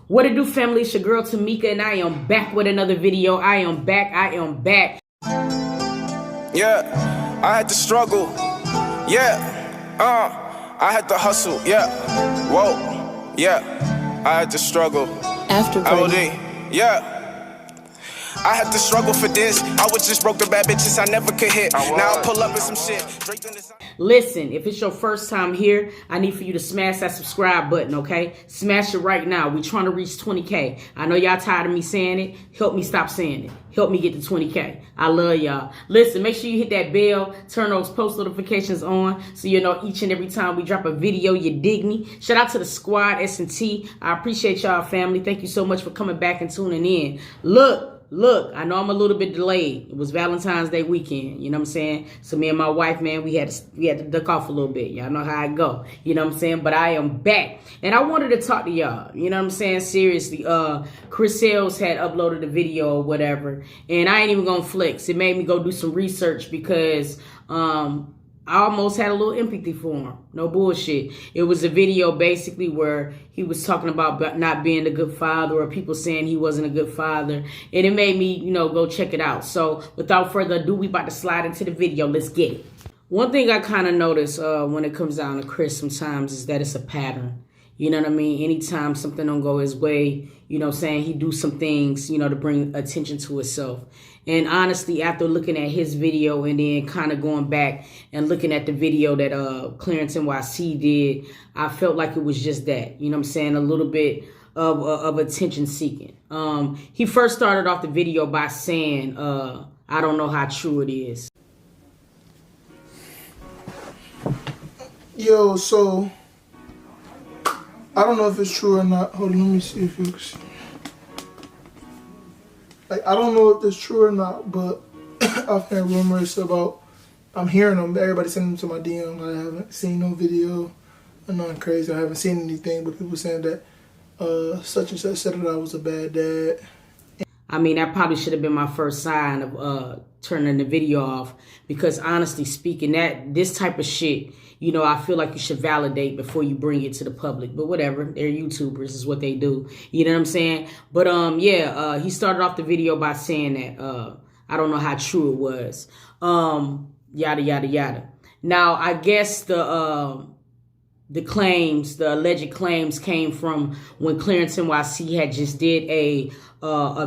What it do, family? It's your girl Tamika, and I am back with another video. I am back. Yeah, I had to struggle. Yeah, I had to hustle. Yeah, whoa. Yeah, I had to struggle. After yeah. I had to struggle for this. I was just broke the bad bitches I never could hit. Now I pull up with some shit. Listen, if it's your first time here, I need for you to smash that subscribe button, okay? Smash it right now. We're trying to reach 20K. I know y'all tired of me saying it. Help me stop saying it. Help me get to 20K. I love y'all. Listen, make sure you hit that bell. Turn those post notifications on so you know each and every time we drop a video, you dig me. Shout out to the squad, S&T. I appreciate y'all, family. Thank you so much for coming back and tuning in. Look, I know I'm a little bit delayed. It was Valentine's Day weekend, you know what I'm saying? So me and my wife, man, we had to duck off a little bit. Y'all know how I go, you know what I'm saying? But I am back. And I wanted to talk to y'all, you know what I'm saying? Seriously, Chris Sales had uploaded a video or whatever, and I ain't even gonna flex. It made me go do some research because I almost had a little empathy for him. No bullshit. It was a video basically where he was talking about not being a good father or people saying he wasn't a good father. And it made me, go check it out. So without further ado, we about to slide into the video. Let's get it. One thing I kind of notice when it comes down to Chris sometimes is that it's a pattern. You know what I mean? Anytime something don't go his way, he do some things, to bring attention to himself. And honestly, after looking at his video and then kind of going back and looking at the video that Clarence Nyc did, I felt like it was just that, a little bit of attention seeking. He first started off the video by saying, I don't know how true it is. Yo, so I don't know if it's true or not. Hold on, let me see if it's... I don't know if it's true or not, but I've heard rumors about... I'm hearing them. Everybody sending them to my DM. I haven't seen no video. I'm not crazy. I haven't seen anything, but people saying that such and such said that I was a bad dad. I mean, that probably should have been my first sign of turning the video off. Because honestly speaking, this type of shit... I feel like you should validate before you bring it to the public. But whatever, they're YouTubers, is what they do. You know what I'm saying? But he started off the video by saying that I don't know how true it was. Yada yada yada. Now I guess the alleged claims came from when Clarence Nyc had just did a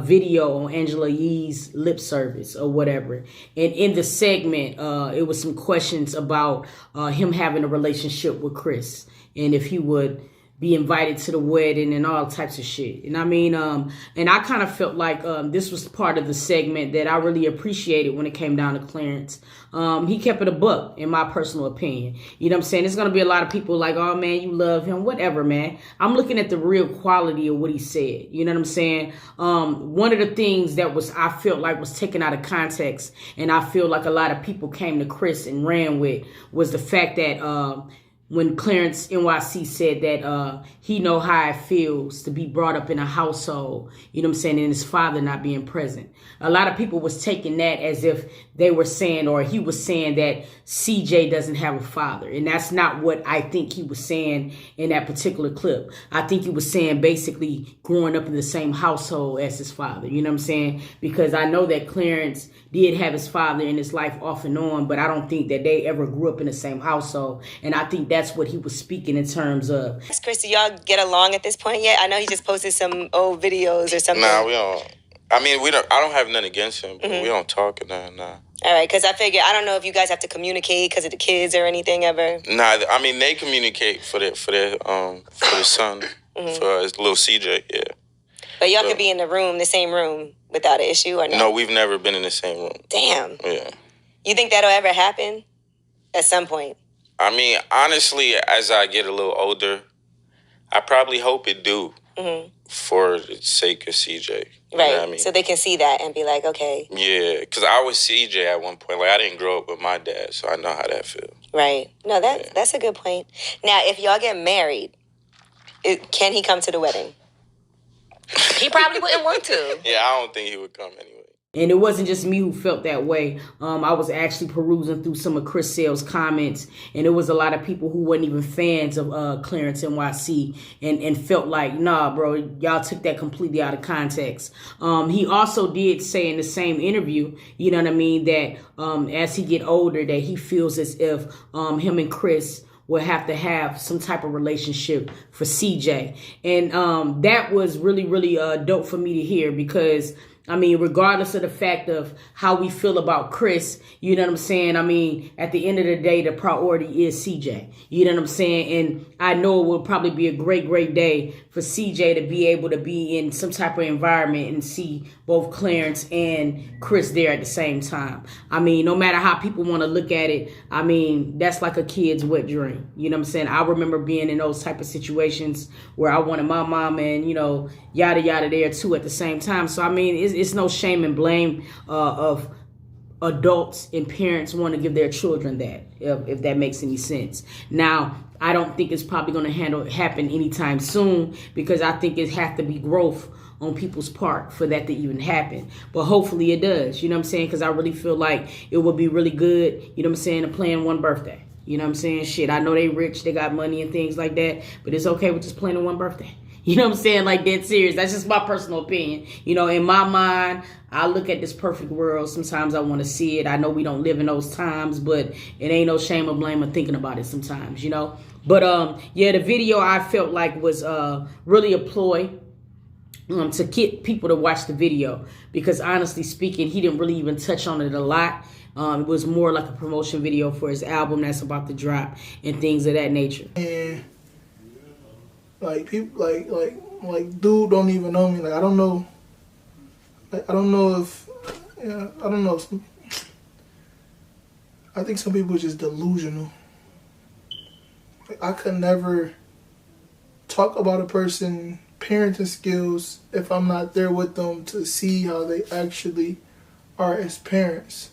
video on Angela Yee's lip service or whatever. And in the segment, it was some questions about him having a relationship with Chris and if he would be invited to the wedding and all types of shit. And I mean, and I kind of felt like this was part of the segment that I really appreciated when it came down to Clarence. He kept it a buck, in my personal opinion. You know what I'm saying? There's going to be a lot of people like, oh, man, you love him. Whatever, man. I'm looking at the real quality of what he said. You know what I'm saying? One of the things that I felt like was taken out of context, and I feel like a lot of people came to Chris and ran with, was the fact that when Clarence Nyc said that he know how it feels to be brought up in a household, you know what I'm saying, and his father not being present. A lot of people was taking that as if they were saying, or he was saying that CJ doesn't have a father. And that's not what I think he was saying in that particular clip. I think he was saying basically growing up in the same household as his father. You know what I'm saying? Because I know that Clarence did have his father in his life off and on, but I don't think that they ever grew up in the same household. And I think that's what he was speaking in terms of. Chris, do y'all get along at this point yet? I know he just posted some old videos or something. Nah, we don't. I mean, I don't have nothing against him, but we don't talk or nothing, nah. All right, because I figure, I don't know if you guys have to communicate because of the kids or anything ever. Nah, I mean, they communicate for their son, for his little CJ, yeah. But y'all could be in the same room without an issue or no? No, we've never been in the same room. Damn. Yeah. You think that'll ever happen at some point? I mean, honestly, as I get a little older, I probably hope it do for the sake of CJ. Right. You know what I mean? So they can see that and be like, okay. Yeah, because I was CJ at one point. Like, I didn't grow up with my dad, so I know how that feels. Right. No, that's a good point. Now, if y'all get married, can he come to the wedding? He probably wouldn't want to. Yeah, I don't think he would come anyway. And it wasn't just me who felt that way. I was actually perusing through some of Chris Sale's comments, and there was a lot of people who weren't even fans of Clarence Nyc and felt like, nah, bro, y'all took that completely out of context. He also did say in the same interview, you know what I mean, that as he get older, that he feels as if him and Chris will have to have some type of relationship for CJ. And that was really, really dope for me to hear, because I mean, regardless of the fact of how we feel about Chris, you know what I'm saying? I mean, at the end of the day, the priority is CJ. You know what I'm saying? And I know it will probably be a great, great day for CJ to be able to be in some type of environment and see both Clarence and Chris there at the same time. I mean, no matter how people want to look at it, I mean, that's like a kid's wet dream. You know what I'm saying? I remember being in those type of situations where I wanted my mom and, you know, yada, yada there too at the same time. So, I mean, it's no shame and blame of adults and parents want to give their children that, if that makes any sense. Now, I don't think it's probably going to happen anytime soon, because I think it has to be growth on people's part for that to even happen. But hopefully it does, you know what I'm saying? Because I really feel like it would be really good, you know what I'm saying, to plan one birthday. You know what I'm saying? Shit, I know they rich, they got money and things like that, but it's okay with just planning one birthday. You know what I'm saying? Like, dead serious. That's just my personal opinion. You know, in my mind, I look at this perfect world. Sometimes I want to see it. I know we don't live in those times, but it ain't no shame or blame of thinking about it sometimes, you know? But, yeah, the video I felt like was really a ploy to get people to watch the video, because honestly speaking, he didn't really even touch on it a lot. It was more like a promotion video for his album that's about to drop and things of that nature. And like people, like dude don't even know me. Like I don't know. Like I don't know if, yeah, I don't know. I think some people are just delusional. Like, I could never talk about a person parenting skills if I'm not there with them to see how they actually are as parents.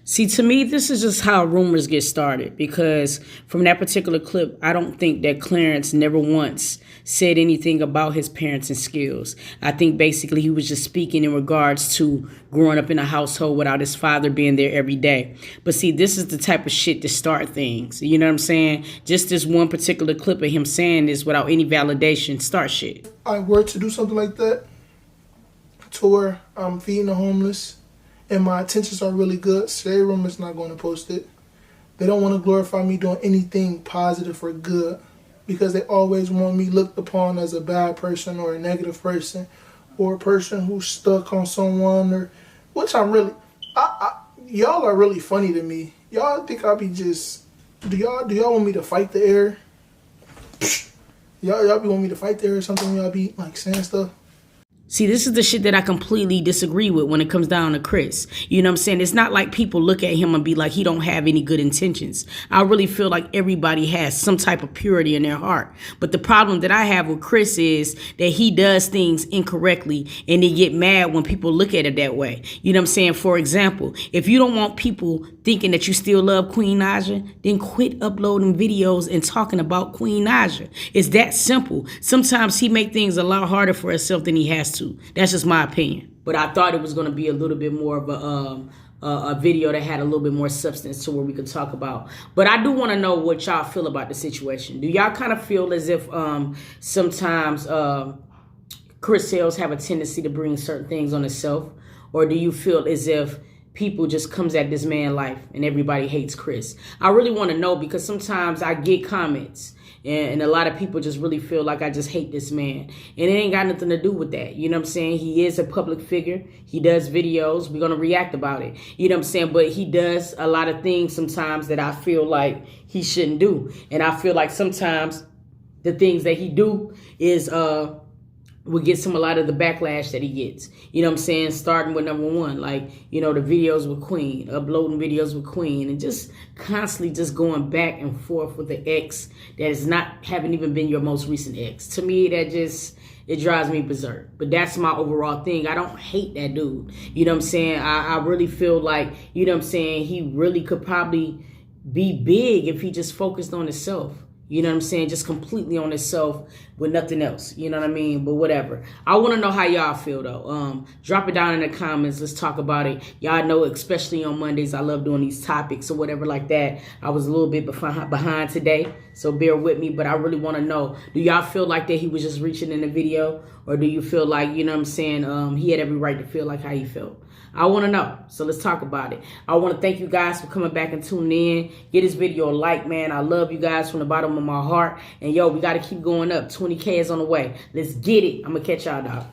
See, to me, this is just how rumors get started, because from that particular clip, I don't think that Clarence never once said anything about his parenting skills. I think basically he was just speaking in regards to growing up in a household without his father being there every day. But see, this is the type of shit to start things. You know what I'm saying? Just this one particular clip of him saying this without any validation, start shit. I were to do something like that, to where I'm feeding the homeless, and my intentions are really good, Shade Room is not going to post it. They don't want to glorify me doing anything positive or good, because they always want me looked upon as a bad person or a negative person, or a person who's stuck on someone, or which I'm really, y'all are really funny to me. Y'all think I be just, do y'all want me to fight the air? Y'all be want me to fight the air or something? Y'all be like saying stuff? See, this is the shit that I completely disagree with when it comes down to Chris. You know what I'm saying? It's not like people look at him and be like, he don't have any good intentions. I really feel like everybody has some type of purity in their heart. But the problem that I have with Chris is that he does things incorrectly, and they get mad when people look at it that way. You know what I'm saying? For example, if you don't want people thinking that you still love Queen Naja, then quit uploading videos and talking about Queen Naja. It's that simple. Sometimes he make things a lot harder for himself than he has to. That's just my opinion. But I thought it was going to be a little bit more of a video that had a little bit more substance to where we could talk about. But I do want to know what y'all feel about the situation. Do y'all kind of feel as if sometimes Chris Sales have a tendency to bring certain things on himself? Or do you feel as if people just comes at this man life and everybody hates Chris? I really want to know, because sometimes I get comments and a lot of people just really feel like I just hate this man. And it ain't got nothing to do with that. You know what I'm saying? He is a public figure. He does videos. We're going to react about it. You know what I'm saying? But he does a lot of things sometimes that I feel like he shouldn't do. And I feel like sometimes the things that he do is will get a lot of the backlash that he gets. You know what I'm saying? Starting with number one, like, you know, the videos with Queen, uploading videos with Queen, and just constantly just going back and forth with the ex that is not, haven't even been your most recent ex. To me, that just, it drives me berserk. But that's my overall thing. I don't hate that dude. You know what I'm saying? I really feel like, you know what I'm saying, he really could probably be big if he just focused on himself. You know what I'm saying? Just completely on itself with nothing else. You know what I mean? But whatever. I want to know how y'all feel, though. Drop it down in the comments. Let's talk about it. Y'all know, especially on Mondays, I love doing these topics or whatever like that. I was a little bit behind today, so bear with me. But I really want to know, do y'all feel like that he was just reaching in the video? Or do you feel like, you know what I'm saying, he had every right to feel like how he felt? I want to know. So let's talk about it. I want to thank you guys for coming back and tuning in. Get this video a like, man. I love you guys from the bottom of my heart. And yo, we got to keep going up. 20K is on the way. Let's get it. I'm going to catch y'all, dog.